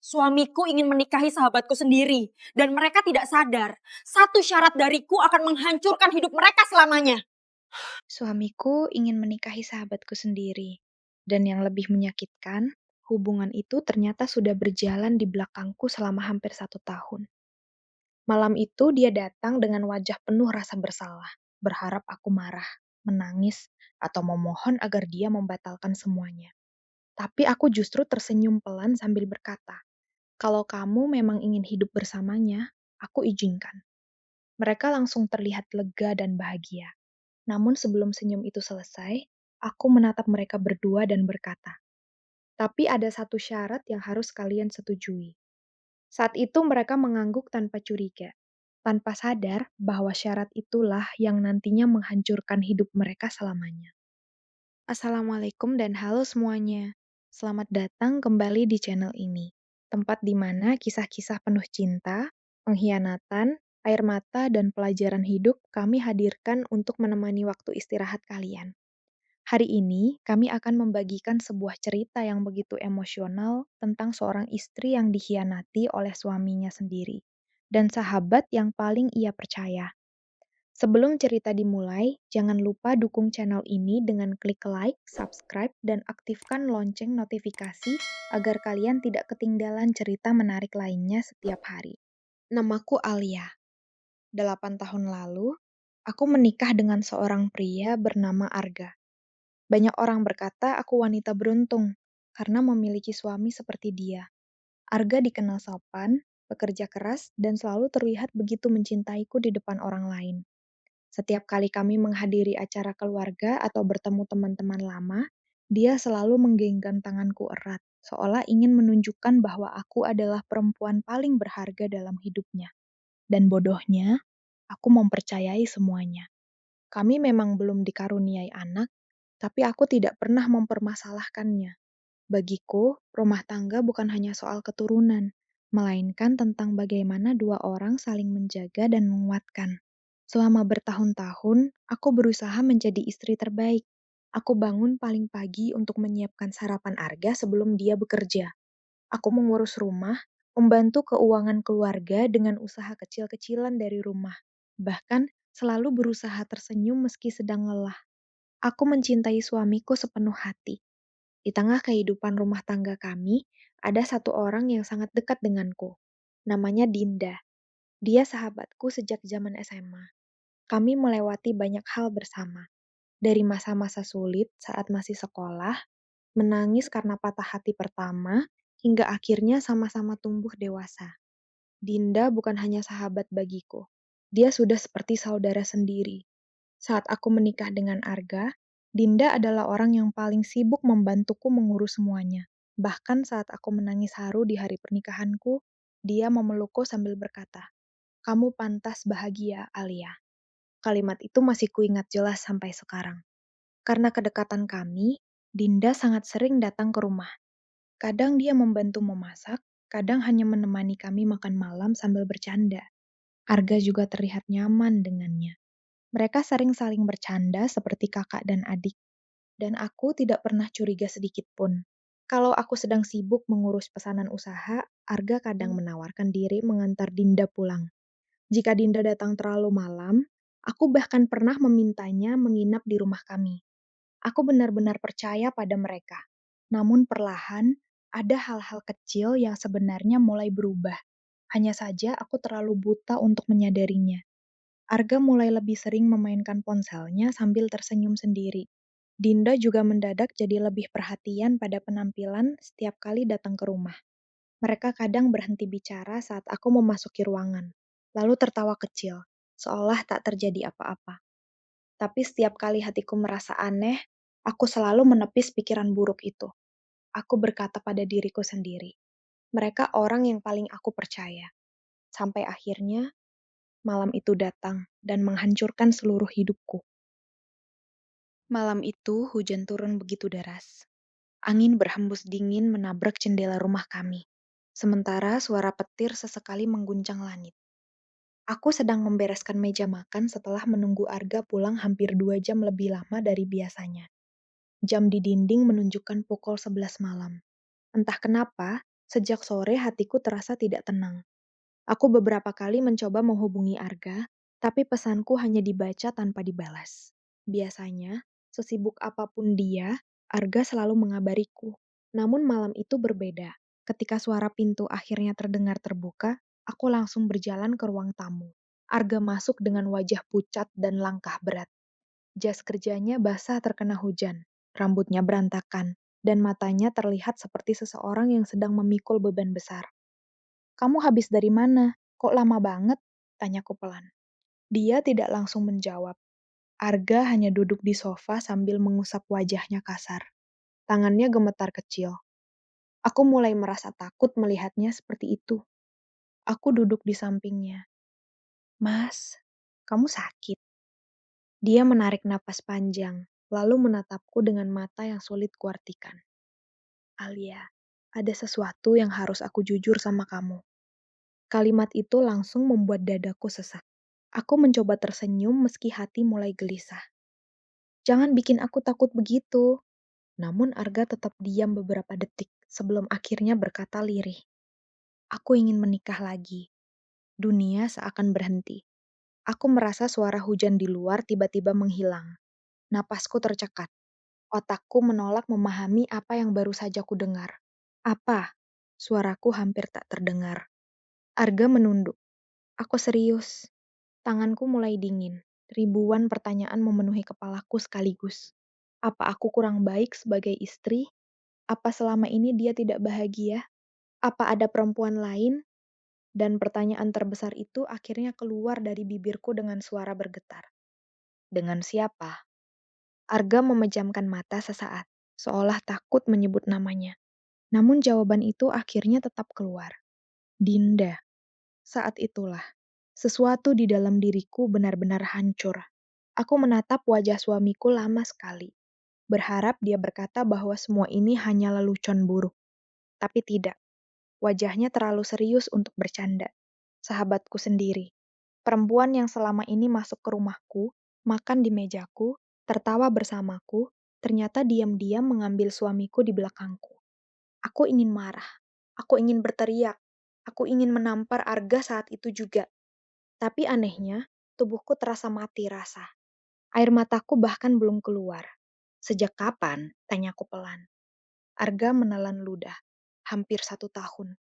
Suamiku ingin menikahi sahabatku sendiri, dan mereka tidak sadar. Satu syarat dariku akan menghancurkan hidup mereka selamanya. Suamiku ingin menikahi sahabatku sendiri, dan yang lebih menyakitkan, hubungan itu ternyata sudah berjalan di belakangku selama hampir 1 tahun. Malam itu dia datang dengan wajah penuh rasa bersalah, berharap aku marah, menangis, atau memohon agar dia membatalkan semuanya. Tapi aku justru tersenyum pelan sambil berkata, "Kalau kamu memang ingin hidup bersamanya, aku izinkan." Mereka langsung terlihat lega dan bahagia. Namun sebelum senyum itu selesai, aku menatap mereka berdua dan berkata, "Tapi ada satu syarat yang harus kalian setujui." Saat itu mereka mengangguk tanpa curiga, tanpa sadar bahwa syarat itulah yang nantinya menghancurkan hidup mereka selamanya. Assalamualaikum dan halo semuanya. Selamat datang kembali di channel ini, tempat di mana kisah-kisah penuh cinta, pengkhianatan, air mata, dan pelajaran hidup kami hadirkan untuk menemani waktu istirahat kalian. Hari ini, kami akan membagikan sebuah cerita yang begitu emosional tentang seorang istri yang dikhianati oleh suaminya sendiri, dan sahabat yang paling ia percaya. Sebelum cerita dimulai, jangan lupa dukung channel ini dengan klik like, subscribe, dan aktifkan lonceng notifikasi agar kalian tidak ketinggalan cerita menarik lainnya setiap hari. Namaku Alia. 8 tahun lalu, aku menikah dengan seorang pria bernama Arga. Banyak orang berkata aku wanita beruntung karena memiliki suami seperti dia. Arga dikenal sopan, bekerja keras, dan selalu terlihat begitu mencintaiku di depan orang lain. Setiap kali kami menghadiri acara keluarga atau bertemu teman-teman lama, dia selalu menggenggam tanganku erat, seolah ingin menunjukkan bahwa aku adalah perempuan paling berharga dalam hidupnya. Dan bodohnya, aku mempercayai semuanya. Kami memang belum dikaruniai anak, tapi aku tidak pernah mempermasalahkannya. Bagiku, rumah tangga bukan hanya soal keturunan, melainkan tentang bagaimana dua orang saling menjaga dan menguatkan. Selama bertahun-tahun, aku berusaha menjadi istri terbaik. Aku bangun paling pagi untuk menyiapkan sarapan Arga sebelum dia bekerja. Aku mengurus rumah, membantu keuangan keluarga dengan usaha kecil-kecilan dari rumah. Bahkan, selalu berusaha tersenyum meski sedang lelah. Aku mencintai suamiku sepenuh hati. Di tengah kehidupan rumah tangga kami, ada satu orang yang sangat dekat denganku. Namanya Dinda. Dia sahabatku sejak zaman SMA. Kami melewati banyak hal bersama. Dari masa-masa sulit saat masih sekolah, menangis karena patah hati pertama, hingga akhirnya sama-sama tumbuh dewasa. Dinda bukan hanya sahabat bagiku. Dia sudah seperti saudara sendiri. Saat aku menikah dengan Arga, Dinda adalah orang yang paling sibuk membantuku mengurus semuanya. Bahkan saat aku menangis haru di hari pernikahanku, dia memelukku sambil berkata, "Kamu pantas bahagia, Alia." Kalimat itu masih kuingat jelas sampai sekarang. Karena kedekatan kami, Dinda sangat sering datang ke rumah. Kadang dia membantu memasak, kadang hanya menemani kami makan malam sambil bercanda. Arga juga terlihat nyaman dengannya. Mereka sering saling bercanda seperti kakak dan adik, dan aku tidak pernah curiga sedikit pun. Kalau aku sedang sibuk mengurus pesanan usaha, Arga kadang menawarkan diri mengantar Dinda pulang. Jika Dinda datang terlalu malam, aku bahkan pernah memintanya menginap di rumah kami. Aku benar-benar percaya pada mereka. Namun perlahan, ada hal-hal kecil yang sebenarnya mulai berubah. Hanya saja aku terlalu buta untuk menyadarinya. Arga mulai lebih sering memainkan ponselnya sambil tersenyum sendiri. Dinda juga mendadak jadi lebih perhatian pada penampilan setiap kali datang ke rumah. Mereka kadang berhenti bicara saat aku memasuki ruangan, lalu tertawa kecil, seolah tak terjadi apa-apa. Tapi setiap kali hatiku merasa aneh, aku selalu menepis pikiran buruk itu. Aku berkata pada diriku sendiri, mereka orang yang paling aku percaya. Sampai akhirnya, malam itu datang dan menghancurkan seluruh hidupku. Malam itu hujan turun begitu deras. Angin berhembus dingin menabrak jendela rumah kami. Sementara suara petir sesekali mengguncang langit. Aku sedang membereskan meja makan setelah menunggu Arga pulang hampir 2 jam lebih lama dari biasanya. Jam di dinding menunjukkan pukul 11 malam. Entah kenapa, Sejak sore hatiku terasa tidak tenang. Aku beberapa kali mencoba menghubungi Arga, tapi pesanku hanya dibaca tanpa dibalas. Biasanya, sesibuk apapun dia, Arga selalu mengabariku. Namun malam itu berbeda. Ketika suara pintu akhirnya terdengar terbuka, aku langsung berjalan ke ruang tamu. Arga masuk dengan wajah pucat dan langkah berat. Jas kerjanya basah terkena hujan, rambutnya berantakan, dan matanya terlihat seperti seseorang yang sedang memikul beban besar. "Kamu habis dari mana? Kok lama banget?" tanyaku pelan. Dia tidak langsung menjawab. Arga hanya duduk di sofa sambil mengusap wajahnya kasar. Tangannya gemetar kecil. Aku mulai merasa takut melihatnya seperti itu. Aku duduk di sampingnya. "Mas, kamu sakit?" Dia menarik napas panjang, lalu menatapku dengan mata yang sulit kuartikan. "Alia, ada sesuatu yang harus aku jujur sama kamu." Kalimat itu langsung membuat dadaku sesak. Aku mencoba tersenyum meski hati mulai gelisah. "Jangan bikin aku takut begitu." Namun Arga tetap diam beberapa detik sebelum akhirnya berkata lirih. "Aku ingin menikah lagi." Dunia seakan berhenti. Aku merasa suara hujan di luar tiba-tiba menghilang. Napasku tercekat. Otakku menolak memahami apa yang baru saja ku dengar. "Apa?" Suaraku hampir tak terdengar. Arga menunduk. "Aku serius." Tanganku mulai dingin. Ribuan pertanyaan memenuhi kepalaku sekaligus. Apa aku kurang baik sebagai istri? Apa selama ini dia tidak bahagia? Apa ada perempuan lain? Dan pertanyaan terbesar itu akhirnya keluar dari bibirku dengan suara bergetar. "Dengan siapa?" Arga memejamkan mata sesaat, seolah takut menyebut namanya. Namun jawaban itu akhirnya tetap keluar. "Dinda." Saat itulah, sesuatu di dalam diriku benar-benar hancur. Aku menatap wajah suamiku lama sekali, berharap dia berkata bahwa semua ini hanya lelucon buruk. Tapi tidak, wajahnya terlalu serius untuk bercanda. Sahabatku sendiri, perempuan yang selama ini masuk ke rumahku, makan di mejaku, tertawa bersamaku, ternyata diam-diam mengambil suamiku di belakangku. Aku ingin marah, aku ingin berteriak, aku ingin menampar Arga saat itu juga. Tapi anehnya, tubuhku terasa mati rasa. Air mataku bahkan belum keluar. "Sejak kapan?" tanyaku pelan. Arga menelan ludah. "Hampir 1 tahun."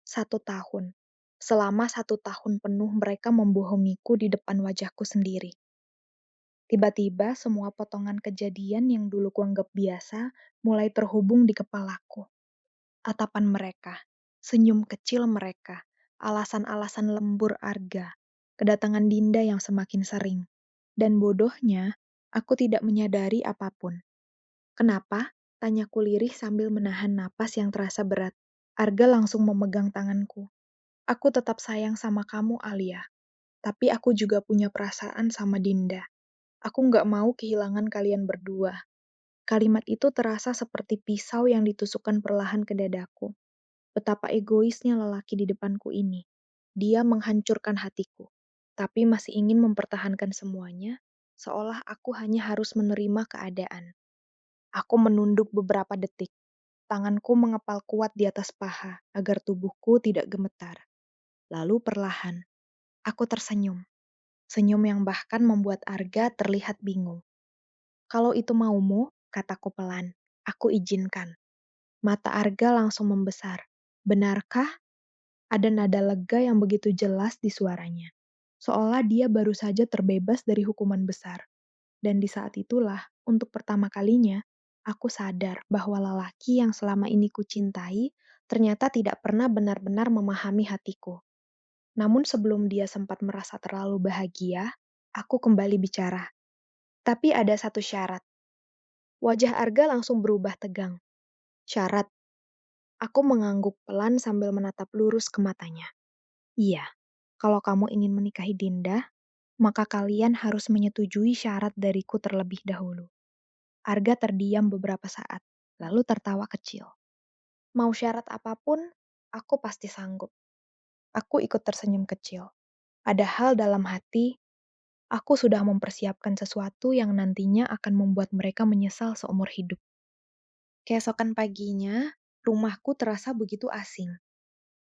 1 tahun. Selama 1 tahun penuh mereka membohongiku di depan wajahku sendiri. Tiba-tiba semua potongan kejadian yang dulu kuanggap biasa mulai terhubung di kepalaku. Tatapan mereka, senyum kecil mereka, alasan-alasan lembur Arga, kedatangan Dinda yang semakin sering. Dan bodohnya, aku tidak menyadari apapun. "Kenapa?" tanyaku lirih sambil menahan napas yang terasa berat. Arga langsung memegang tanganku. "Aku tetap sayang sama kamu, Alia. Tapi aku juga punya perasaan sama Dinda. Aku nggak mau kehilangan kalian berdua." Kalimat itu terasa seperti pisau yang ditusukkan perlahan ke dadaku. Betapa egoisnya lelaki di depanku ini. Dia menghancurkan hatiku, tapi masih ingin mempertahankan semuanya, seolah aku hanya harus menerima keadaan. Aku menunduk beberapa detik. Tanganku mengepal kuat di atas paha agar tubuhku tidak gemetar. Lalu perlahan, aku tersenyum. Senyum yang bahkan membuat Arga terlihat bingung. "Kalau itu maumu," kataku pelan, "aku izinkan." Mata Arga langsung membesar. "Benarkah?" Ada nada lega yang begitu jelas di suaranya. Seolah dia baru saja terbebas dari hukuman besar. Dan di saat itulah, untuk pertama kalinya, aku sadar bahwa lelaki yang selama ini kucintai ternyata tidak pernah benar-benar memahami hatiku. Namun sebelum dia sempat merasa terlalu bahagia, aku kembali bicara. "Tapi ada satu syarat." Wajah Arga langsung berubah tegang. "Syarat?" Aku mengangguk pelan sambil menatap lurus ke matanya. "Iya, kalau kamu ingin menikahi Dinda, maka kalian harus menyetujui syarat dariku terlebih dahulu." Arga terdiam beberapa saat, lalu tertawa kecil. "Mau syarat apapun, aku pasti sanggup." Aku ikut tersenyum kecil. Padahal dalam hati, aku sudah mempersiapkan sesuatu yang nantinya akan membuat mereka menyesal seumur hidup. Keesokan paginya, Rumahku terasa begitu asing.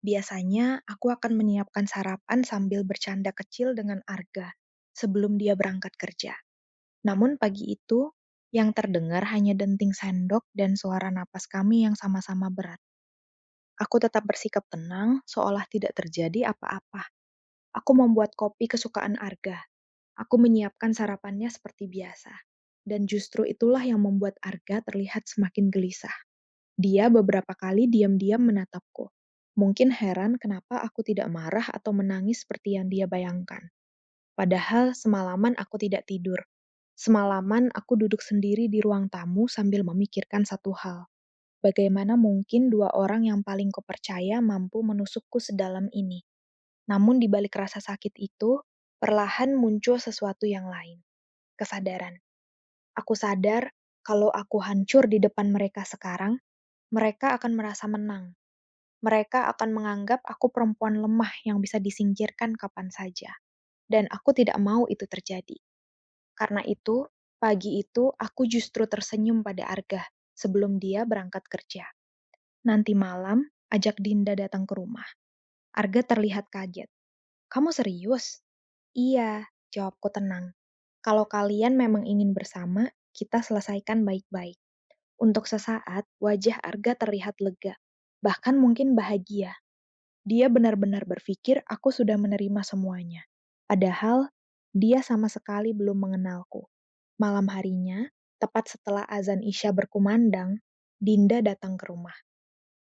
Biasanya aku akan menyiapkan sarapan sambil bercanda kecil dengan Arga sebelum dia berangkat kerja. Namun pagi itu, yang terdengar hanya denting sendok dan suara napas kami yang sama-sama berat. Aku tetap bersikap tenang, seolah tidak terjadi apa-apa. Aku membuat kopi kesukaan Arga. Aku menyiapkan sarapannya seperti biasa. Dan justru itulah yang membuat Arga terlihat semakin gelisah. Dia beberapa kali diam-diam menatapku. Mungkin heran kenapa aku tidak marah atau menangis seperti yang dia bayangkan. Padahal semalaman aku tidak tidur. Semalaman aku duduk sendiri di ruang tamu sambil memikirkan satu hal. Bagaimana mungkin dua orang yang paling kupercaya mampu menusukku sedalam ini? Namun di balik rasa sakit itu, perlahan muncul sesuatu yang lain. Kesadaran. Aku sadar kalau aku hancur di depan mereka sekarang, mereka akan merasa menang. Mereka akan menganggap aku perempuan lemah yang bisa disingkirkan kapan saja. Dan aku tidak mau itu terjadi. Karena itu, pagi itu aku justru tersenyum pada Arga sebelum dia berangkat kerja. Nanti malam, ajak Dinda datang ke rumah. Arga terlihat kaget. Kamu serius? Iya, jawabku tenang. Kalau kalian memang ingin bersama, kita selesaikan baik-baik. Untuk sesaat, wajah Arga terlihat lega, bahkan mungkin bahagia. Dia benar-benar berpikir aku sudah menerima semuanya. Padahal, dia sama sekali belum mengenalku. Malam harinya, tepat setelah azan Isya berkumandang, Dinda datang ke rumah.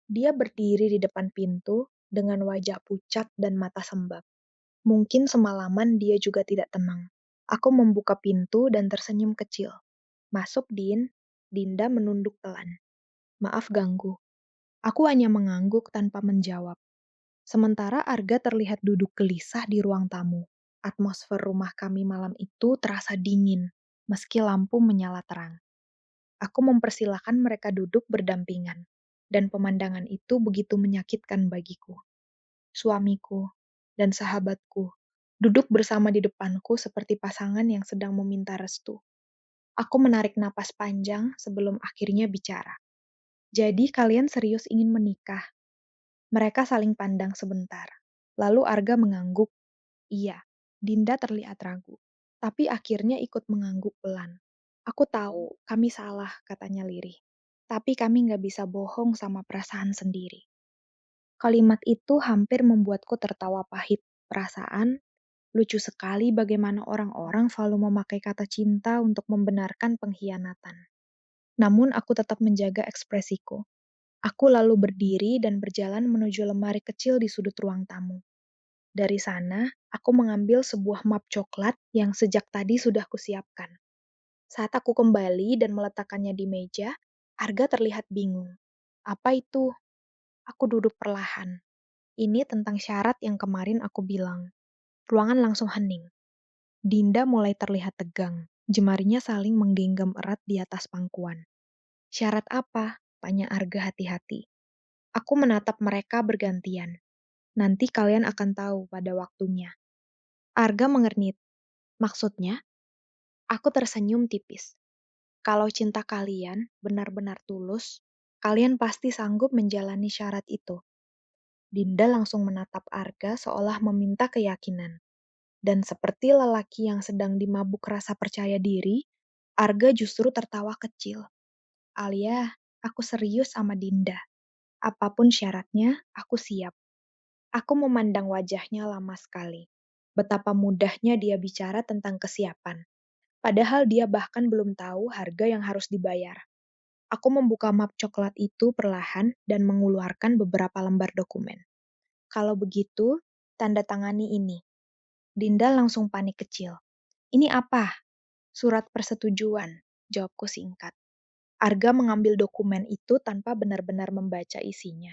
Dia berdiri di depan pintu dengan wajah pucat dan mata sembab. Mungkin semalaman dia juga tidak tenang. Aku membuka pintu dan tersenyum kecil. Masuk, Din. Dinda menunduk pelan. Maaf ganggu. Aku hanya mengangguk tanpa menjawab. Sementara Arga terlihat duduk gelisah di ruang tamu. Atmosfer rumah kami malam itu terasa dingin, meski lampu menyala terang. Aku mempersilahkan mereka duduk berdampingan, dan pemandangan itu begitu menyakitkan bagiku. Suamiku dan sahabatku duduk bersama di depanku seperti pasangan yang sedang meminta restu. Aku menarik napas panjang sebelum akhirnya bicara. Jadi kalian serius ingin menikah? Mereka saling pandang sebentar. Lalu Arga mengangguk. Iya, Dinda terlihat ragu. Tapi akhirnya ikut mengangguk pelan. Aku tahu, kami salah, katanya lirih. Tapi kami nggak bisa bohong sama perasaan sendiri. Kalimat itu hampir membuatku tertawa pahit. Perasaan, lucu sekali bagaimana orang-orang selalu memakai kata cinta untuk membenarkan pengkhianatan. Namun aku tetap menjaga ekspresiku. Aku lalu berdiri dan berjalan menuju lemari kecil di sudut ruang tamu. Dari sana, aku mengambil sebuah map coklat yang sejak tadi sudah kusiapkan. Saat aku kembali dan meletakkannya di meja, Arga terlihat bingung. Apa itu? Aku duduk perlahan. Ini tentang syarat yang kemarin aku bilang. Ruangan langsung hening. Dinda mulai terlihat tegang. Jemarinya saling menggenggam erat di atas pangkuan. Syarat apa? Tanya Arga hati-hati. Aku menatap mereka bergantian. Nanti kalian akan tahu pada waktunya. Arga mengernit. Maksudnya? Aku tersenyum tipis. Kalau cinta kalian benar-benar tulus, kalian pasti sanggup menjalani syarat itu. Dinda langsung menatap Arga seolah meminta keyakinan. Dan seperti lelaki yang sedang dimabuk rasa percaya diri, Arga justru tertawa kecil. Alia, aku serius sama Dinda. Apapun syaratnya, aku siap. Aku memandang wajahnya lama sekali. Betapa mudahnya dia bicara tentang kesiapan. Padahal dia bahkan belum tahu harga yang harus dibayar. Aku membuka map coklat itu perlahan dan mengeluarkan beberapa lembar dokumen. Kalau begitu, tanda tangani ini. Dinda langsung panik kecil. Ini apa? Surat persetujuan, jawabku singkat. Arga mengambil dokumen itu tanpa benar-benar membaca isinya.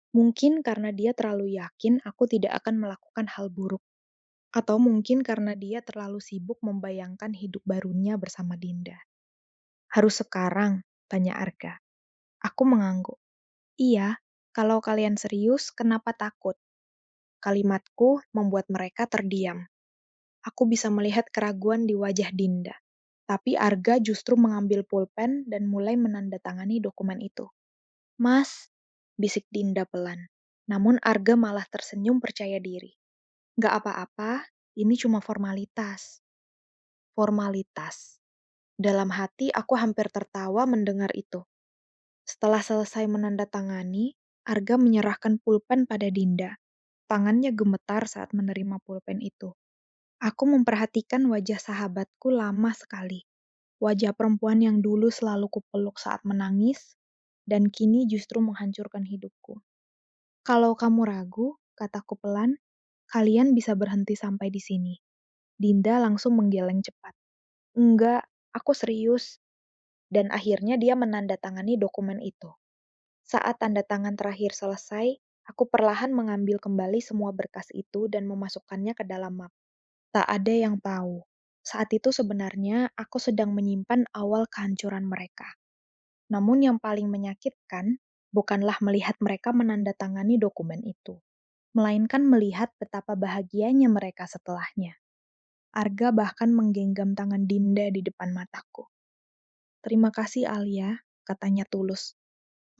Mungkin karena dia terlalu yakin aku tidak akan melakukan hal buruk. Atau mungkin karena dia terlalu sibuk membayangkan hidup barunya bersama Dinda. Harus sekarang? Tanya Arga. Aku mengangguk. Iya, kalau kalian serius, kenapa takut? Kalimatku membuat mereka terdiam. Aku bisa melihat keraguan di wajah Dinda. Tapi Arga justru mengambil pulpen dan mulai menandatangani dokumen itu. Mas, bisik Dinda pelan. Namun Arga malah tersenyum percaya diri. Nggak apa-apa, ini cuma formalitas. Formalitas. Dalam hati aku hampir tertawa mendengar itu. Setelah selesai menandatangani, Arga menyerahkan pulpen pada Dinda. Tangannya gemetar saat menerima pulpen itu. Aku memperhatikan wajah sahabatku lama sekali. Wajah perempuan yang dulu selalu kupeluk saat menangis, dan kini justru menghancurkan hidupku. Kalau kamu ragu, kataku pelan, kalian bisa berhenti sampai di sini. Dinda langsung menggeleng cepat. Enggak, aku serius. Dan akhirnya dia menandatangani dokumen itu. Saat tanda tangan terakhir selesai, aku perlahan mengambil kembali semua berkas itu dan memasukkannya ke dalam map. Tak ada yang tahu. Saat itu sebenarnya aku sedang menyimpan awal kehancuran mereka. Namun yang paling menyakitkan bukanlah melihat mereka menandatangani dokumen itu, melainkan melihat betapa bahagianya mereka setelahnya. Arga bahkan menggenggam tangan Dinda di depan mataku. Terima kasih Alia, katanya tulus.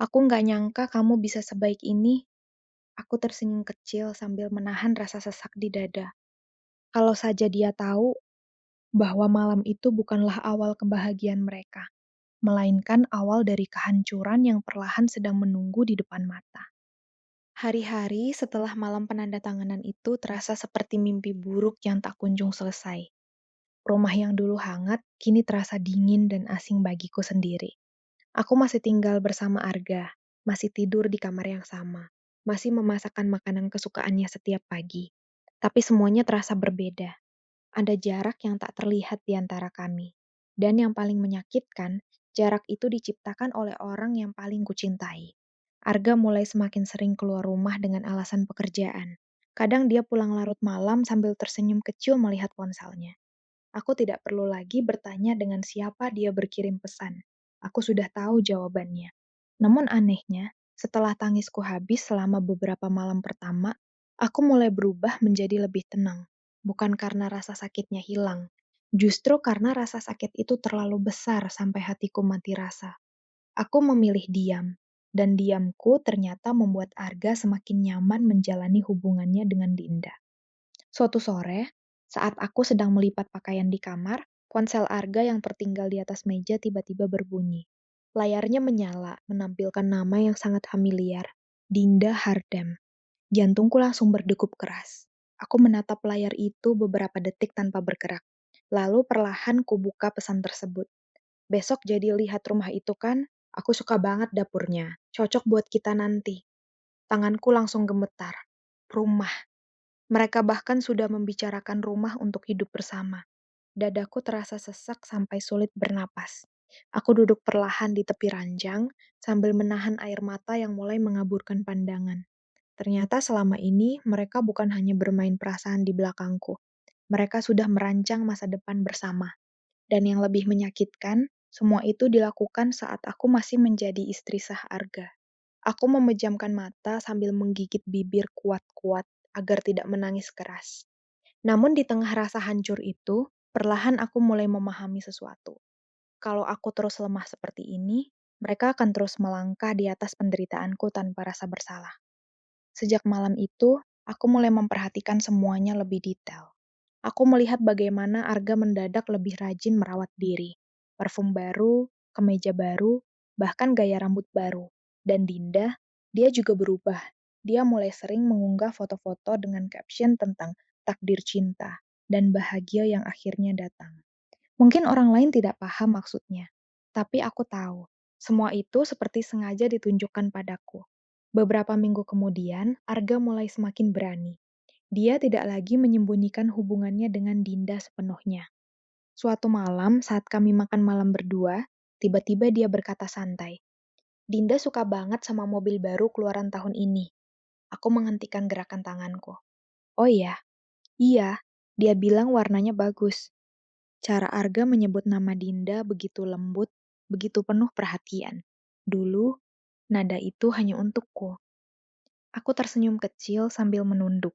Aku nggak nyangka kamu bisa sebaik ini. Aku tersenyum kecil sambil menahan rasa sesak di dada. Kalau saja dia tahu bahwa malam itu bukanlah awal kebahagiaan mereka, melainkan awal dari kehancuran yang perlahan sedang menunggu di depan mata. Hari-hari setelah malam penandatanganan itu terasa seperti mimpi buruk yang tak kunjung selesai. Rumah yang dulu hangat kini terasa dingin dan asing bagiku sendiri. Aku masih tinggal bersama Arga, masih tidur di kamar yang sama, masih memasakkan makanan kesukaannya setiap pagi. Tapi semuanya terasa berbeda. Ada jarak yang tak terlihat di antara kami. Dan yang paling menyakitkan, jarak itu diciptakan oleh orang yang paling kucintai. Arga mulai semakin sering keluar rumah dengan alasan pekerjaan. Kadang dia pulang larut malam sambil tersenyum kecil melihat ponselnya. Aku tidak perlu lagi bertanya dengan siapa dia berkirim pesan. Aku sudah tahu jawabannya. Namun anehnya, setelah tangisku habis selama beberapa malam pertama, aku mulai berubah menjadi lebih tenang. Bukan karena rasa sakitnya hilang, justru karena rasa sakit itu terlalu besar sampai hatiku mati rasa. Aku memilih diam, dan diamku ternyata membuat Arga semakin nyaman menjalani hubungannya dengan Dinda. Suatu sore, saat aku sedang melipat pakaian di kamar, ponsel Arga yang tertinggal di atas meja tiba-tiba berbunyi. Layarnya menyala, menampilkan nama yang sangat familiar, Dinda Hardam. Jantungku langsung berdegup keras. Aku menatap layar itu beberapa detik tanpa bergerak. Lalu perlahan kubuka pesan tersebut. Besok jadi lihat rumah itu kan? Aku suka banget dapurnya. Cocok buat kita nanti. Tanganku langsung gemetar. Rumah. Mereka bahkan sudah membicarakan rumah untuk hidup bersama. Dadaku terasa sesak sampai sulit bernapas. Aku duduk perlahan di tepi ranjang sambil menahan air mata yang mulai mengaburkan pandangan. Ternyata selama ini mereka bukan hanya bermain perasaan di belakangku. Mereka sudah merancang masa depan bersama. Dan yang lebih menyakitkan, semua itu dilakukan saat aku masih menjadi istri sah Arga. Aku memejamkan mata sambil menggigit bibir kuat-kuat agar tidak menangis keras. Namun di tengah rasa hancur itu, perlahan aku mulai memahami sesuatu. Kalau aku terus lemah seperti ini, mereka akan terus melangkah di atas penderitaanku tanpa rasa bersalah. Sejak malam itu, aku mulai memperhatikan semuanya lebih detail. Aku melihat bagaimana Arga mendadak lebih rajin merawat diri. Parfum baru, kemeja baru, bahkan gaya rambut baru. Dan Dinda, dia juga berubah. Dia mulai sering mengunggah foto-foto dengan caption tentang takdir cinta dan bahagia yang akhirnya datang. Mungkin orang lain tidak paham maksudnya, tapi aku tahu. Semua itu seperti sengaja ditunjukkan padaku. Beberapa minggu kemudian, Arga mulai semakin berani. Dia tidak lagi menyembunyikan hubungannya dengan Dinda sepenuhnya. Suatu malam, saat kami makan malam berdua, tiba-tiba dia berkata santai, Dinda suka banget sama mobil baru keluaran tahun ini. Aku menghentikan gerakan tanganku. Oh iya, iya, dia bilang warnanya bagus. Cara Arga menyebut nama Dinda begitu lembut, begitu penuh perhatian. Dulu, nada itu hanya untukku. Aku tersenyum kecil sambil menunduk.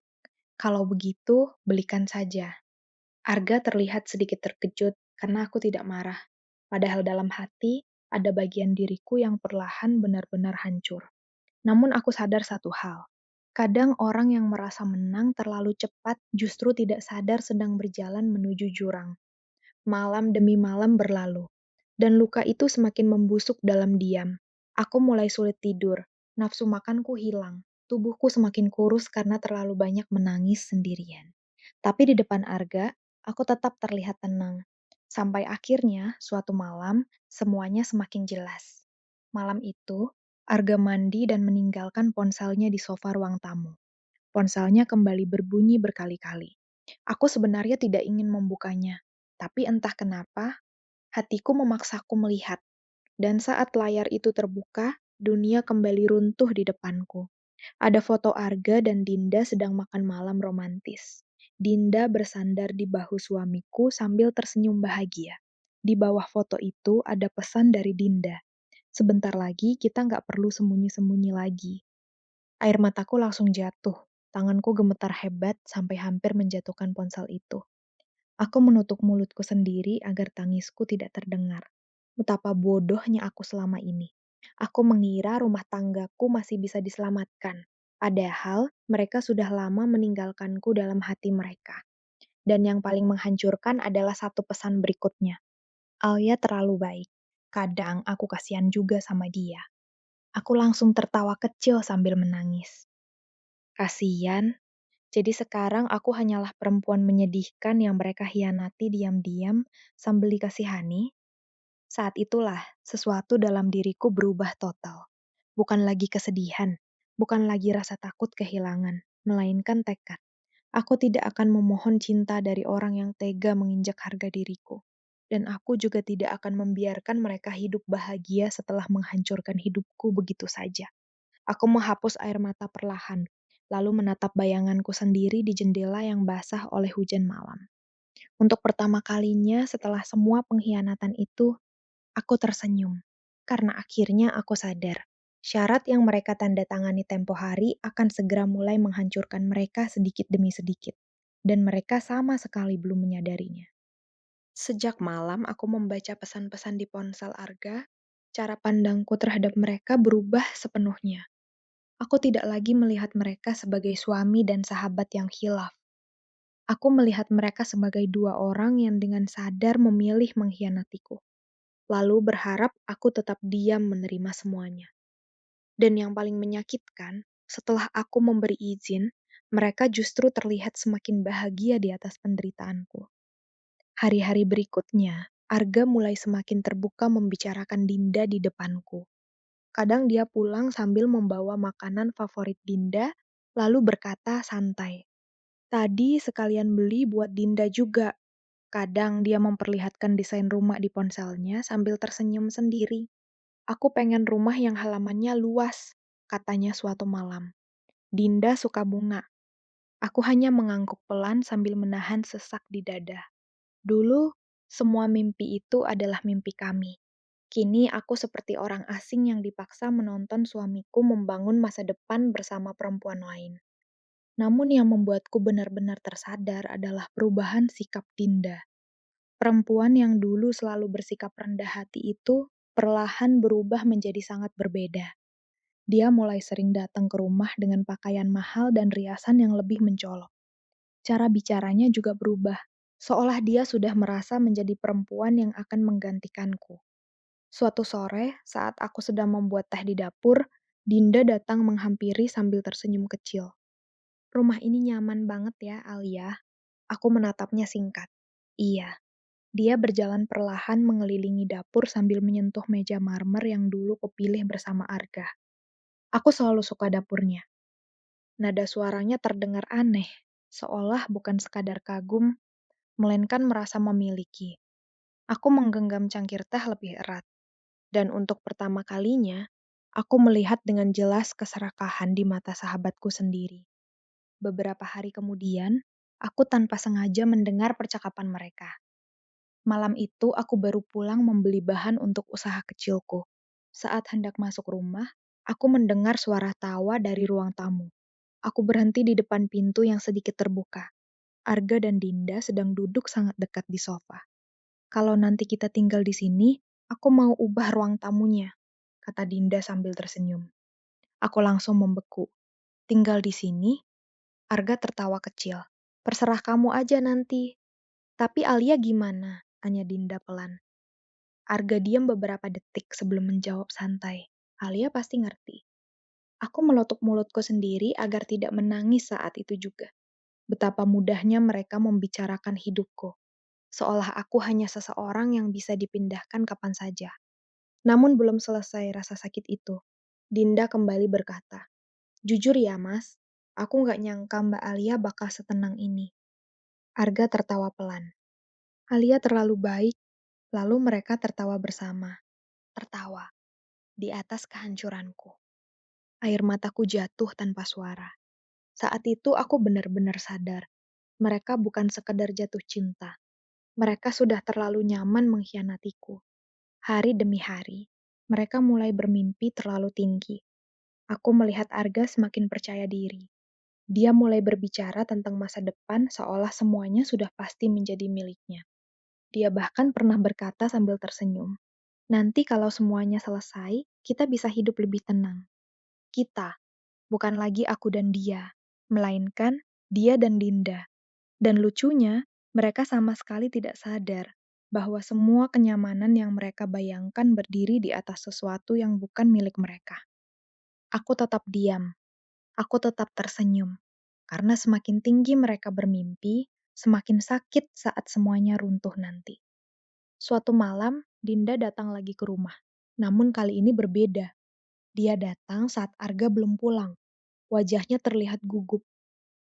Kalau begitu, belikan saja. Arga terlihat sedikit terkejut karena aku tidak marah. Padahal dalam hati, ada bagian diriku yang perlahan benar-benar hancur. Namun aku sadar satu hal. Kadang orang yang merasa menang terlalu cepat justru tidak sadar sedang berjalan menuju jurang. Malam demi malam berlalu, dan luka itu semakin membusuk dalam diam. Aku mulai sulit tidur, nafsu makanku hilang, tubuhku semakin kurus karena terlalu banyak menangis sendirian. Tapi di depan Arga, aku tetap terlihat tenang. Sampai akhirnya, suatu malam, semuanya semakin jelas. Malam itu, Arga mandi dan meninggalkan ponselnya di sofa ruang tamu. Ponselnya kembali berbunyi berkali-kali. Aku sebenarnya tidak ingin membukanya, tapi entah kenapa, hatiku memaksaku melihat. Dan saat layar itu terbuka, dunia kembali runtuh di depanku. Ada foto Arga dan Dinda sedang makan malam romantis. Dinda bersandar di bahu suamiku sambil tersenyum bahagia. Di bawah foto itu ada pesan dari Dinda. Sebentar lagi kita nggak perlu sembunyi-sembunyi lagi. Air mataku langsung jatuh. Tanganku gemetar hebat sampai hampir menjatuhkan ponsel itu. Aku menutup mulutku sendiri agar tangisku tidak terdengar. Betapa bodohnya aku selama ini. Aku mengira rumah tanggaku masih bisa diselamatkan. Padahal mereka sudah lama meninggalkanku dalam hati mereka. Dan yang paling menghancurkan adalah satu pesan berikutnya. Alia terlalu baik. Kadang aku kasihan juga sama dia. Aku langsung tertawa kecil sambil menangis. Kasihan, jadi sekarang aku hanyalah perempuan menyedihkan yang mereka hianati diam-diam sambil dikasihani. Saat itulah sesuatu dalam diriku berubah total. Bukan lagi kesedihan, bukan lagi rasa takut kehilangan, melainkan tekad. Aku tidak akan memohon cinta dari orang yang tega menginjak harga diriku. Dan aku juga tidak akan membiarkan mereka hidup bahagia setelah menghancurkan hidupku begitu saja. Aku menghapus air mata perlahan, lalu menatap bayanganku sendiri di jendela yang basah oleh hujan malam. Untuk pertama kalinya setelah semua pengkhianatan itu, aku tersenyum. Karena akhirnya aku sadar, syarat yang mereka tanda tangani tempo hari akan segera mulai menghancurkan mereka sedikit demi sedikit. Dan mereka sama sekali belum menyadarinya. Sejak malam aku membaca pesan-pesan di ponsel Arga, cara pandangku terhadap mereka berubah sepenuhnya. Aku tidak lagi melihat mereka sebagai suami dan sahabat yang khilaf. Aku melihat mereka sebagai dua orang yang dengan sadar memilih mengkhianatiku, lalu berharap aku tetap diam menerima semuanya. Dan yang paling menyakitkan, setelah aku memberi izin, mereka justru terlihat semakin bahagia di atas penderitaanku. Hari-hari berikutnya, Arga mulai semakin terbuka membicarakan Dinda di depanku. Kadang dia pulang sambil membawa makanan favorit Dinda, lalu berkata santai, "Tadi sekalian beli buat Dinda juga." Kadang dia memperlihatkan desain rumah di ponselnya sambil tersenyum sendiri. "Aku pengen rumah yang halamannya luas," katanya suatu malam. Dinda suka bunga. Aku hanya mengangguk pelan sambil menahan sesak di dada. Dulu, semua mimpi itu adalah mimpi kami. Kini aku seperti orang asing yang dipaksa menonton suamiku membangun masa depan bersama perempuan lain. Namun yang membuatku benar-benar tersadar adalah perubahan sikap Dinda. Perempuan yang dulu selalu bersikap rendah hati itu perlahan berubah menjadi sangat berbeda. Dia mulai sering datang ke rumah dengan pakaian mahal dan riasan yang lebih mencolok. Cara bicaranya juga berubah, seolah dia sudah merasa menjadi perempuan yang akan menggantikanku. Suatu sore, saat aku sedang membuat teh di dapur, Dinda datang menghampiri sambil tersenyum kecil. "Rumah ini nyaman banget ya, Alia." Aku menatapnya singkat. Iya. Dia berjalan perlahan mengelilingi dapur sambil menyentuh meja marmer yang dulu kupilih bersama Arga. Aku selalu suka dapurnya. Nada suaranya terdengar aneh, seolah bukan sekadar kagum, melainkan merasa memiliki. Aku menggenggam cangkir teh lebih erat. Dan untuk pertama kalinya, aku melihat dengan jelas keserakahan di mata sahabatku sendiri. Beberapa hari kemudian, aku tanpa sengaja mendengar percakapan mereka. Malam itu aku baru pulang membeli bahan untuk usaha kecilku. Saat hendak masuk rumah, aku mendengar suara tawa dari ruang tamu. Aku berhenti di depan pintu yang sedikit terbuka. Arga dan Dinda sedang duduk sangat dekat di sofa. "Kalau nanti kita tinggal di sini, aku mau ubah ruang tamunya," kata Dinda sambil tersenyum. Aku langsung membeku. Tinggal di sini, Arga tertawa kecil. Terserah kamu aja nanti. Tapi Alia gimana? Tanya Dinda pelan. Arga diam beberapa detik sebelum menjawab santai. Alia pasti ngerti. Aku menutup mulutku sendiri agar tidak menangis saat itu juga. Betapa mudahnya mereka membicarakan hidupku. Seolah aku hanya seseorang yang bisa dipindahkan kapan saja. Namun belum selesai rasa sakit itu. Dinda kembali berkata, jujur ya mas, aku nggak nyangka Mbak Alia bakal setenang ini. Arga tertawa pelan. Alia terlalu baik, lalu mereka tertawa bersama. Tertawa, di atas kehancuranku. Air mataku jatuh tanpa suara. Saat itu aku benar-benar sadar. Mereka bukan sekedar jatuh cinta. Mereka sudah terlalu nyaman mengkhianatiku. Hari demi hari, mereka mulai bermimpi terlalu tinggi. Aku melihat Arga semakin percaya diri. Dia mulai berbicara tentang masa depan seolah semuanya sudah pasti menjadi miliknya. Dia bahkan pernah berkata sambil tersenyum, nanti kalau semuanya selesai, kita bisa hidup lebih tenang. Kita, bukan lagi aku dan dia, melainkan dia dan Dinda. Dan lucunya, mereka sama sekali tidak sadar bahwa semua kenyamanan yang mereka bayangkan berdiri di atas sesuatu yang bukan milik mereka. Aku tetap diam, aku tetap tersenyum, karena semakin tinggi mereka bermimpi, semakin sakit saat semuanya runtuh nanti. Suatu malam, Dinda datang lagi ke rumah. Namun kali ini berbeda. Dia datang saat Arga belum pulang. Wajahnya terlihat gugup.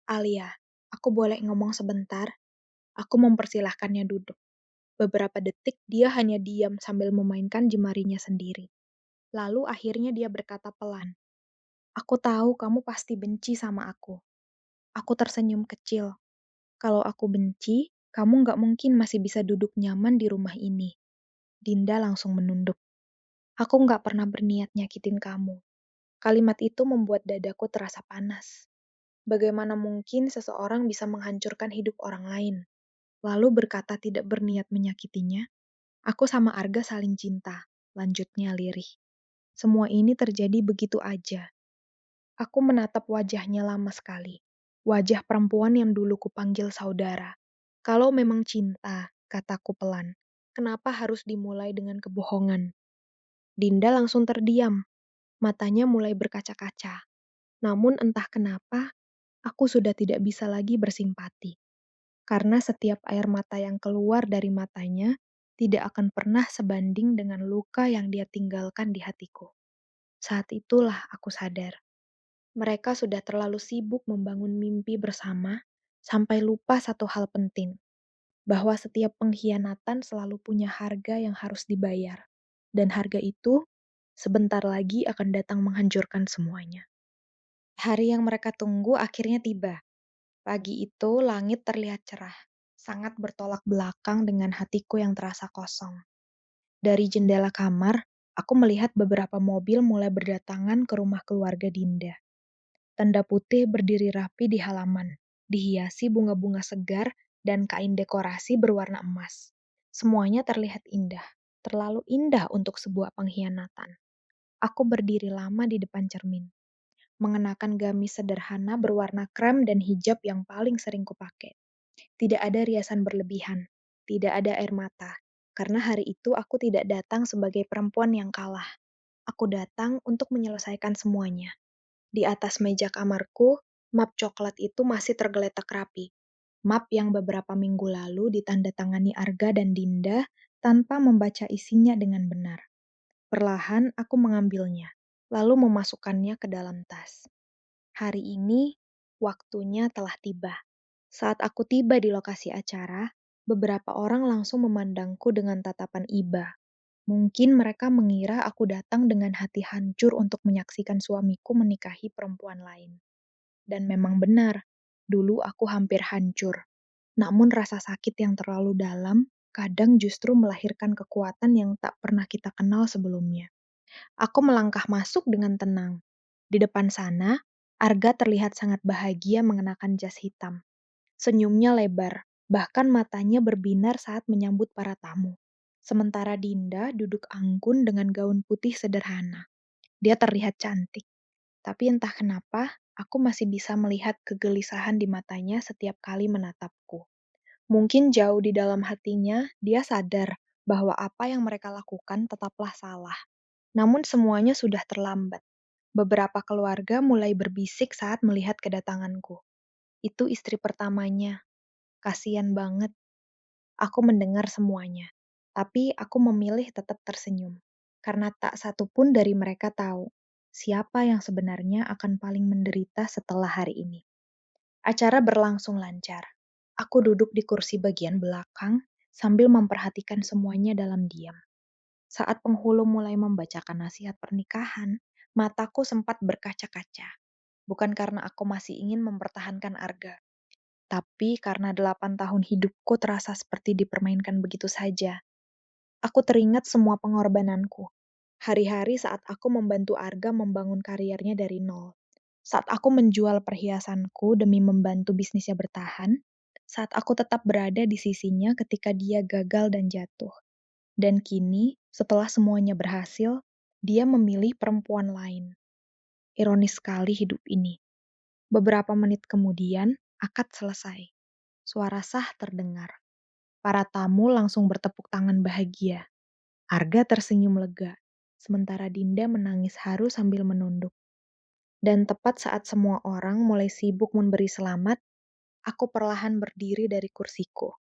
Alia, aku boleh ngomong sebentar? Aku mempersilahkannya duduk. Beberapa detik dia hanya diam sambil memainkan jemarinya sendiri. Lalu akhirnya dia berkata pelan, aku tahu kamu pasti benci sama aku. Aku tersenyum kecil. Kalau aku benci, kamu nggak mungkin masih bisa duduk nyaman di rumah ini. Dinda langsung menunduk. Aku nggak pernah berniat nyakitin kamu. Kalimat itu membuat dadaku terasa panas. Bagaimana mungkin seseorang bisa menghancurkan hidup orang lain, lalu berkata tidak berniat menyakitinya? Aku sama Arga saling cinta, lanjutnya lirih. Semua ini terjadi begitu aja. Aku menatap wajahnya lama sekali. Wajah perempuan yang dulu kupanggil saudara. Kalau memang cinta, kataku pelan, kenapa harus dimulai dengan kebohongan? Dinda langsung terdiam. Matanya mulai berkaca-kaca. Namun entah kenapa, aku sudah tidak bisa lagi bersimpati. Karena setiap air mata yang keluar dari matanya tidak akan pernah sebanding dengan luka yang dia tinggalkan di hatiku. Saat itulah aku sadar. Mereka sudah terlalu sibuk membangun mimpi bersama sampai lupa satu hal penting, bahwa setiap pengkhianatan selalu punya harga yang harus dibayar. Dan harga itu sebentar lagi akan datang menghancurkan semuanya. Hari yang mereka tunggu akhirnya tiba. Pagi itu langit terlihat cerah, sangat bertolak belakang dengan hatiku yang terasa kosong. Dari jendela kamar, aku melihat beberapa mobil mulai berdatangan ke rumah keluarga Dinda. Tenda putih berdiri rapi di halaman, dihiasi bunga-bunga segar dan kain dekorasi berwarna emas. Semuanya terlihat indah, terlalu indah untuk sebuah pengkhianatan. Aku berdiri lama di depan cermin, mengenakan gamis sederhana berwarna krem dan hijab yang paling sering kupakai. Tidak ada riasan berlebihan, tidak ada air mata, karena hari itu aku tidak datang sebagai perempuan yang kalah. Aku datang untuk menyelesaikan semuanya. Di atas meja kamarku, map coklat itu masih tergeletak rapi. Map yang beberapa minggu lalu ditandatangani Arga dan Dinda tanpa membaca isinya dengan benar. Perlahan aku mengambilnya, lalu memasukkannya ke dalam tas. Hari ini, waktunya telah tiba. Saat aku tiba di lokasi acara, beberapa orang langsung memandangku dengan tatapan iba. Mungkin mereka mengira aku datang dengan hati hancur untuk menyaksikan suamiku menikahi perempuan lain. Dan memang benar, dulu aku hampir hancur. Namun rasa sakit yang terlalu dalam kadang justru melahirkan kekuatan yang tak pernah kita kenal sebelumnya. Aku melangkah masuk dengan tenang. Di depan sana, Arga terlihat sangat bahagia mengenakan jas hitam. Senyumnya lebar, bahkan matanya berbinar saat menyambut para tamu. Sementara Dinda duduk anggun dengan gaun putih sederhana. Dia terlihat cantik, Tapi entah kenapa, aku masih bisa melihat kegelisahan di matanya setiap kali menatapku. Mungkin jauh di dalam hatinya, dia sadar bahwa apa yang mereka lakukan tetaplah salah. Namun semuanya sudah terlambat. Beberapa keluarga mulai berbisik saat melihat kedatanganku. Itu istri pertamanya. Kasian banget. Aku mendengar semuanya. Tapi aku memilih tetap tersenyum. Karena tak satu pun dari mereka tahu siapa yang sebenarnya akan paling menderita setelah hari ini. Acara berlangsung lancar. Aku duduk di kursi bagian belakang sambil memperhatikan semuanya dalam diam. Saat penghulu mulai membacakan nasihat pernikahan, mataku sempat berkaca-kaca. Bukan karena aku masih ingin mempertahankan Arga, tapi karena 8 tahun hidupku terasa seperti dipermainkan begitu saja. Aku teringat semua pengorbananku. Hari-hari saat aku membantu Arga membangun karirnya dari nol. Saat aku menjual perhiasanku demi membantu bisnisnya bertahan. Saat aku tetap berada di sisinya ketika dia gagal dan jatuh. Dan kini, setelah semuanya berhasil, dia memilih perempuan lain. Ironis sekali hidup ini. Beberapa menit kemudian, akad selesai. Suara sah terdengar. Para tamu langsung bertepuk tangan bahagia. Arga tersenyum lega, sementara Dinda menangis haru sambil menunduk. Dan tepat saat semua orang mulai sibuk memberi selamat, aku perlahan berdiri dari kursiku.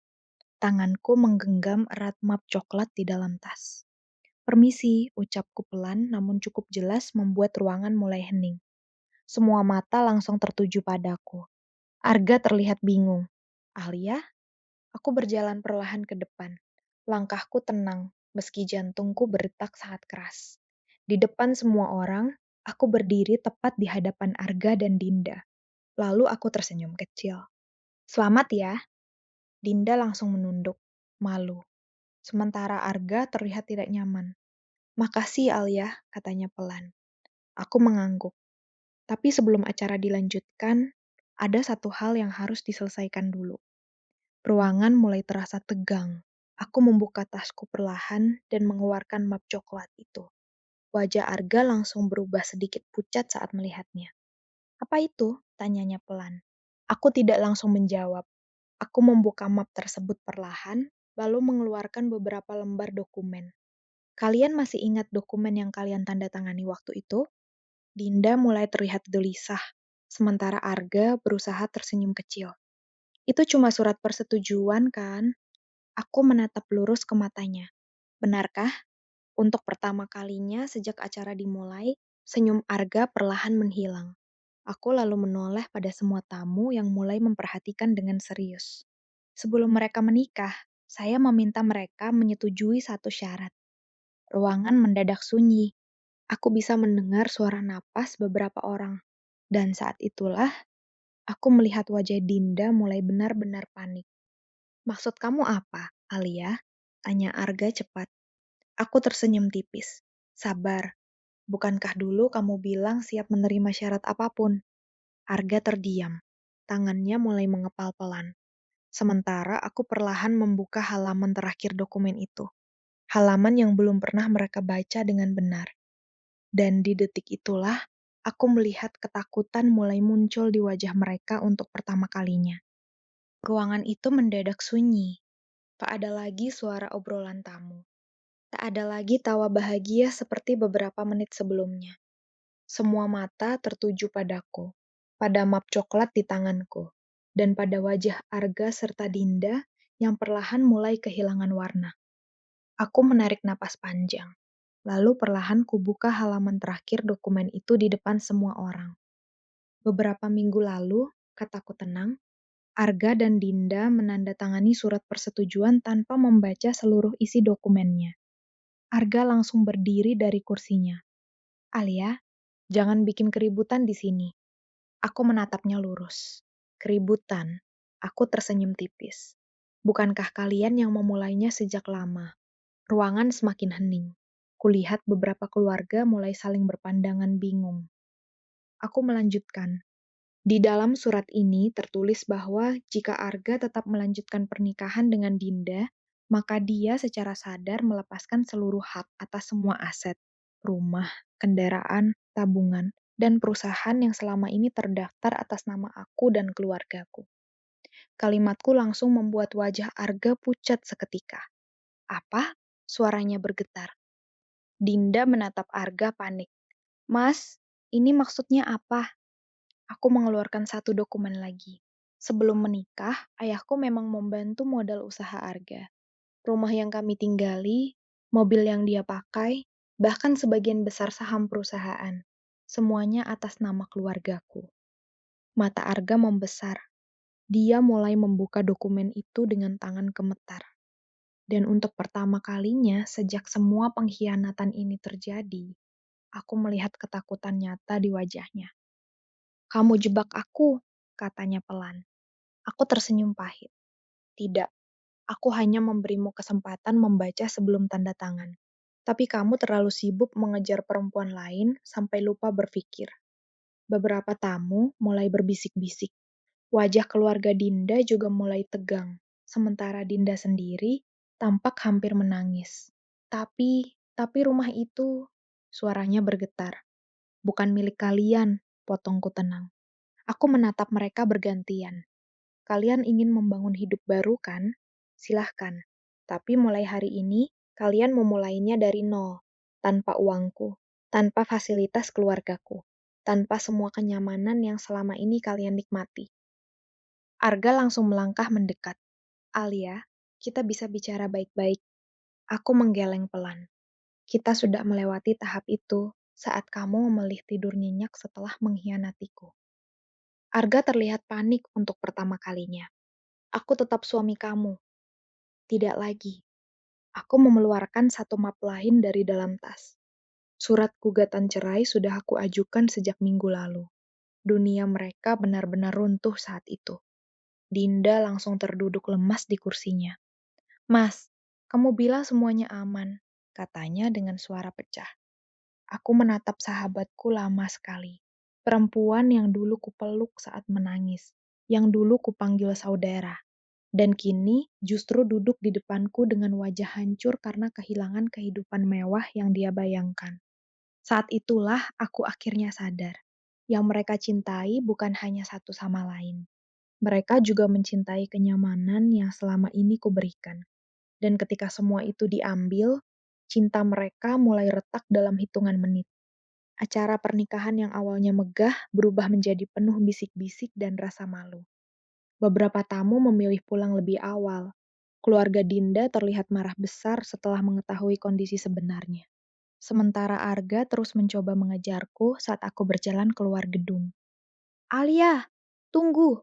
Tanganku menggenggam erat map coklat di dalam tas. Permisi, ucapku pelan namun cukup jelas membuat ruangan mulai hening. Semua mata langsung tertuju padaku. Arga terlihat bingung. Alia? Aku berjalan perlahan ke depan. Langkahku tenang, meski jantungku berdetak sangat keras. Di depan semua orang, aku berdiri tepat di hadapan Arga dan Dinda. Lalu aku tersenyum kecil. Selamat ya. Dinda langsung menunduk, malu. Sementara Arga terlihat tidak nyaman. Makasih Alia, katanya pelan. Aku mengangguk. Tapi sebelum acara dilanjutkan, ada satu hal yang harus diselesaikan dulu. Ruangan mulai terasa tegang. Aku membuka tasku perlahan dan mengeluarkan map coklat itu. Wajah Arga langsung berubah sedikit pucat saat melihatnya. Apa itu? Tanyanya pelan. Aku tidak langsung menjawab. Aku membuka map tersebut perlahan, lalu mengeluarkan beberapa lembar dokumen. Kalian masih ingat dokumen yang kalian tanda tangani waktu itu? Dinda mulai terlihat gelisah, sementara Arga berusaha tersenyum kecil. Itu cuma surat persetujuan, kan? Aku menatap lurus ke matanya. Benarkah? Untuk pertama kalinya sejak acara dimulai, senyum Arga perlahan menghilang. Aku lalu menoleh pada semua tamu yang mulai memperhatikan dengan serius. Sebelum mereka menikah, saya meminta mereka menyetujui satu syarat. Ruangan mendadak sunyi. Aku bisa mendengar suara napas beberapa orang. Dan saat itulah, aku melihat wajah Dinda mulai benar-benar panik. Maksud kamu apa, Alia? Tanya Arga cepat. Aku tersenyum tipis. Sabar, bukankah dulu kamu bilang siap menerima syarat apapun? Arga terdiam. Tangannya mulai mengepal pelan. Sementara aku perlahan membuka halaman terakhir dokumen itu. Halaman yang belum pernah mereka baca dengan benar. Dan di detik itulah, aku melihat ketakutan mulai muncul di wajah mereka untuk pertama kalinya. Ruangan itu mendadak sunyi. Tak ada lagi suara obrolan tamu. Tak ada lagi tawa bahagia seperti beberapa menit sebelumnya. Semua mata tertuju padaku, pada map coklat di tanganku, dan pada wajah Arga serta Dinda yang perlahan mulai kehilangan warna. Aku menarik napas panjang. Lalu perlahan kubuka halaman terakhir dokumen itu di depan semua orang. Beberapa minggu lalu, kataku tenang, Arga dan Dinda menandatangani surat persetujuan tanpa membaca seluruh isi dokumennya. Arga langsung berdiri dari kursinya. Alia, jangan bikin keributan di sini. Aku menatapnya lurus. Keributan. Aku tersenyum tipis. Bukankah kalian yang memulainya sejak lama? Ruangan semakin hening. Kulihat beberapa keluarga mulai saling berpandangan bingung. Aku melanjutkan. Di dalam surat ini tertulis bahwa jika Arga tetap melanjutkan pernikahan dengan Dinda, maka dia secara sadar melepaskan seluruh hak atas semua aset, rumah, kendaraan, tabungan, dan perusahaan yang selama ini terdaftar atas nama aku dan keluargaku. Kalimatku langsung membuat wajah Arga pucat seketika. Apa? Suaranya bergetar. Dinda menatap Arga panik. Mas, ini maksudnya apa? Aku mengeluarkan satu dokumen lagi. Sebelum menikah, ayahku memang membantu modal usaha Arga. Rumah yang kami tinggali, mobil yang dia pakai, bahkan sebagian besar saham perusahaan. Semuanya atas nama keluargaku. Mata Arga membesar. Dia mulai membuka dokumen itu dengan tangan gemetar. Dan untuk pertama kalinya sejak semua pengkhianatan ini terjadi, aku melihat ketakutan nyata di wajahnya. Kamu jebak aku, katanya pelan. Aku tersenyum pahit. Tidak, aku hanya memberimu kesempatan membaca sebelum tanda tangan. Tapi kamu terlalu sibuk mengejar perempuan lain sampai lupa berpikir. Beberapa tamu mulai berbisik-bisik. Wajah keluarga Dinda juga mulai tegang, sementara Dinda sendiri tampak hampir menangis. Tapi rumah itu, suaranya bergetar. Bukan milik kalian, potongku tenang. Aku menatap mereka bergantian. Kalian ingin membangun hidup baru kan? Silahkan. Tapi mulai hari ini, kalian memulainya dari nol. Tanpa uangku, tanpa fasilitas keluargaku, tanpa semua kenyamanan yang selama ini kalian nikmati. Arga langsung melangkah mendekat. Alia, kita bisa bicara baik-baik. Aku menggeleng pelan. Kita sudah melewati tahap itu saat kamu memilih tidur nyenyak setelah mengkhianatiku. Arga terlihat panik untuk pertama kalinya. Aku tetap suami kamu. Tidak lagi. Aku mengeluarkan satu map lain dari dalam tas. Surat gugatan cerai sudah aku ajukan sejak minggu lalu. Dunia mereka benar-benar runtuh saat itu. Dinda langsung terduduk lemas di kursinya. Mas, kamu bilang semuanya aman, katanya dengan suara pecah. Aku menatap sahabatku lama sekali. Perempuan yang dulu kupeluk saat menangis, yang dulu kupanggil saudara, dan kini justru duduk di depanku dengan wajah hancur karena kehilangan kehidupan mewah yang dia bayangkan. Saat itulah aku akhirnya sadar, yang mereka cintai bukan hanya satu sama lain. Mereka juga mencintai kenyamanan yang selama ini kuberikan. Dan ketika semua itu diambil, cinta mereka mulai retak dalam hitungan menit. Acara pernikahan yang awalnya megah berubah menjadi penuh bisik-bisik dan rasa malu. Beberapa tamu memilih pulang lebih awal. Keluarga Dinda terlihat marah besar setelah mengetahui kondisi sebenarnya. Sementara Arga terus mencoba mengejarku saat aku berjalan keluar gedung. Alia, tunggu!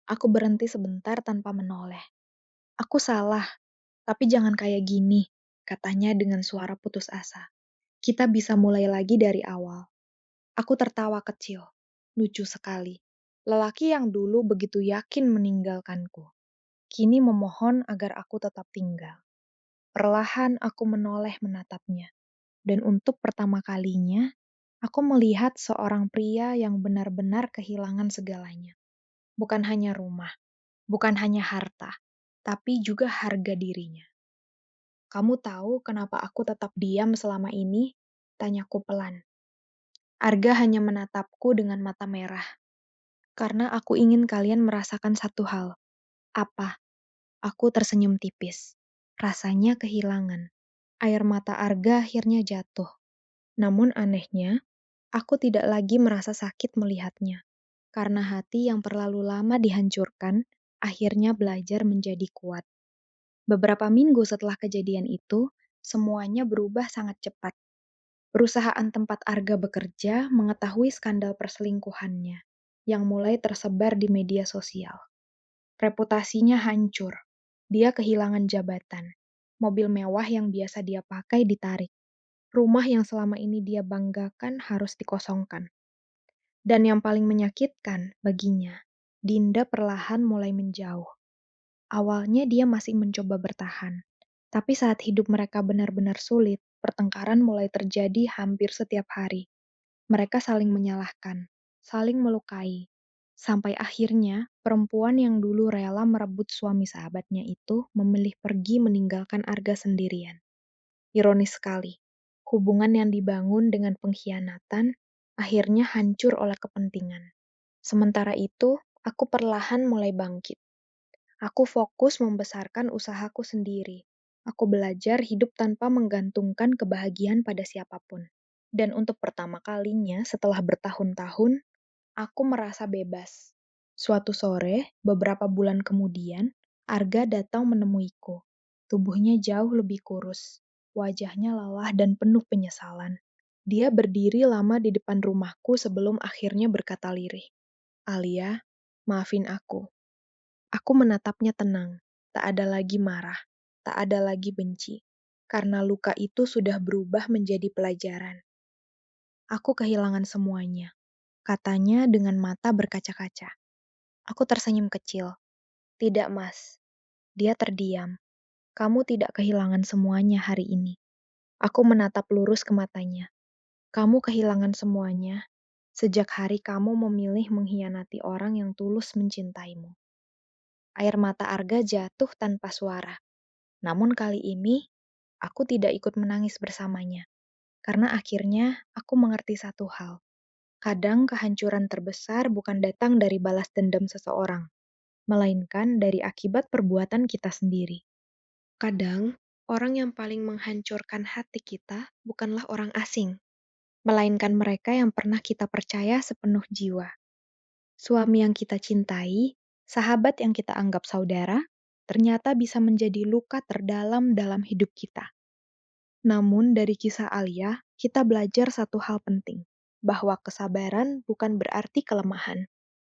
Aku berhenti sebentar tanpa menoleh. Aku salah, tapi jangan kayak gini, katanya dengan suara putus asa. Kita bisa mulai lagi dari awal. Aku tertawa kecil. Lucu sekali. Lelaki yang dulu begitu yakin meninggalkanku, kini memohon agar aku tetap tinggal. Perlahan aku menoleh menatapnya. Dan untuk pertama kalinya, aku melihat seorang pria yang benar-benar kehilangan segalanya. Bukan hanya rumah, bukan hanya harta, tapi juga harga dirinya. Kamu tahu kenapa aku tetap diam selama ini? Tanyaku pelan. Arga hanya menatapku dengan mata merah. Karena aku ingin kalian merasakan satu hal. Apa? Aku tersenyum tipis. Rasanya kehilangan. Air mata Arga akhirnya jatuh. Namun anehnya, aku tidak lagi merasa sakit melihatnya. Karena hati yang terlalu lama dihancurkan, akhirnya belajar menjadi kuat. Beberapa minggu setelah kejadian itu, semuanya berubah sangat cepat. Perusahaan tempat Arga bekerja mengetahui skandal perselingkuhannya, yang mulai tersebar di media sosial. Reputasinya hancur. Dia kehilangan jabatan. Mobil mewah yang biasa dia pakai ditarik. Rumah yang selama ini dia banggakan harus dikosongkan. Dan yang paling menyakitkan baginya, Dinda perlahan mulai menjauh. Awalnya dia masih mencoba bertahan. Tapi saat hidup mereka benar-benar sulit, pertengkaran mulai terjadi hampir setiap hari. Mereka saling menyalahkan, saling melukai. Sampai akhirnya, perempuan yang dulu rela merebut suami sahabatnya itu memilih pergi meninggalkan Arga sendirian. Ironis sekali, hubungan yang dibangun dengan pengkhianatan akhirnya hancur oleh kepentingan. Sementara itu, aku perlahan mulai bangkit. Aku fokus membesarkan usahaku sendiri. Aku belajar hidup tanpa menggantungkan kebahagiaan pada siapapun. Dan untuk pertama kalinya setelah bertahun-tahun, aku merasa bebas. Suatu sore, beberapa bulan kemudian, Arga datang menemuiku. Tubuhnya jauh lebih kurus, wajahnya lelah dan penuh penyesalan. Dia berdiri lama di depan rumahku sebelum akhirnya berkata lirih, "Alia, maafin aku." Aku menatapnya tenang, tak ada lagi marah, tak ada lagi benci, karena luka itu sudah berubah menjadi pelajaran. Aku kehilangan semuanya, katanya dengan mata berkaca-kaca. Aku tersenyum kecil. Tidak, Mas. Dia terdiam. Kamu tidak kehilangan semuanya hari ini. Aku menatap lurus ke matanya. Kamu kehilangan semuanya sejak hari kamu memilih mengkhianati orang yang tulus mencintaimu. Air mata Arga jatuh tanpa suara. Namun kali ini, aku tidak ikut menangis bersamanya. Karena akhirnya aku mengerti satu hal. Kadang kehancuran terbesar bukan datang dari balas dendam seseorang, melainkan dari akibat perbuatan kita sendiri. Kadang, orang yang paling menghancurkan hati kita bukanlah orang asing, melainkan mereka yang pernah kita percaya sepenuh jiwa. Suami yang kita cintai, sahabat yang kita anggap saudara, ternyata bisa menjadi luka terdalam dalam hidup kita. Namun dari kisah Alia, kita belajar satu hal penting, bahwa kesabaran bukan berarti kelemahan,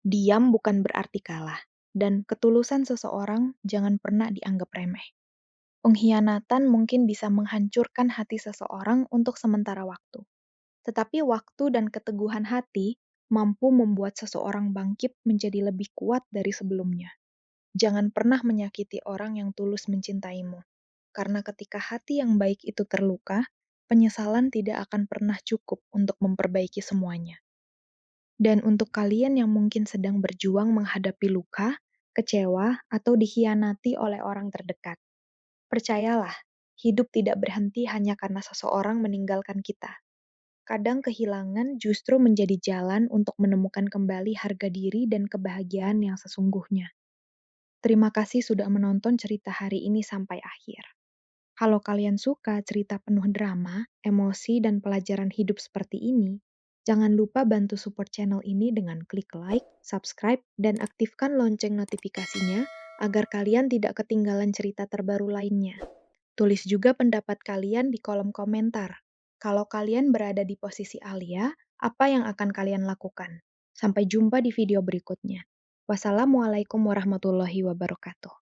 diam bukan berarti kalah, dan ketulusan seseorang jangan pernah dianggap remeh. Pengkhianatan mungkin bisa menghancurkan hati seseorang untuk sementara waktu. Tetapi waktu dan keteguhan hati mampu membuat seseorang bangkit menjadi lebih kuat dari sebelumnya. Jangan pernah menyakiti orang yang tulus mencintaimu, karena ketika hati yang baik itu terluka, penyesalan tidak akan pernah cukup untuk memperbaiki semuanya. Dan untuk kalian yang mungkin sedang berjuang menghadapi luka, kecewa, atau dikhianati oleh orang terdekat, percayalah, hidup tidak berhenti hanya karena seseorang meninggalkan kita. Kadang kehilangan justru menjadi jalan untuk menemukan kembali harga diri dan kebahagiaan yang sesungguhnya. Terima kasih sudah menonton cerita hari ini sampai akhir. Kalau kalian suka cerita penuh drama, emosi, dan pelajaran hidup seperti ini, jangan lupa bantu support channel ini dengan klik like, subscribe, dan aktifkan lonceng notifikasinya agar kalian tidak ketinggalan cerita terbaru lainnya. Tulis juga pendapat kalian di kolom komentar. Kalau kalian berada di posisi Alia, apa yang akan kalian lakukan? Sampai jumpa di video berikutnya. Wassalamualaikum warahmatullahi wabarakatuh.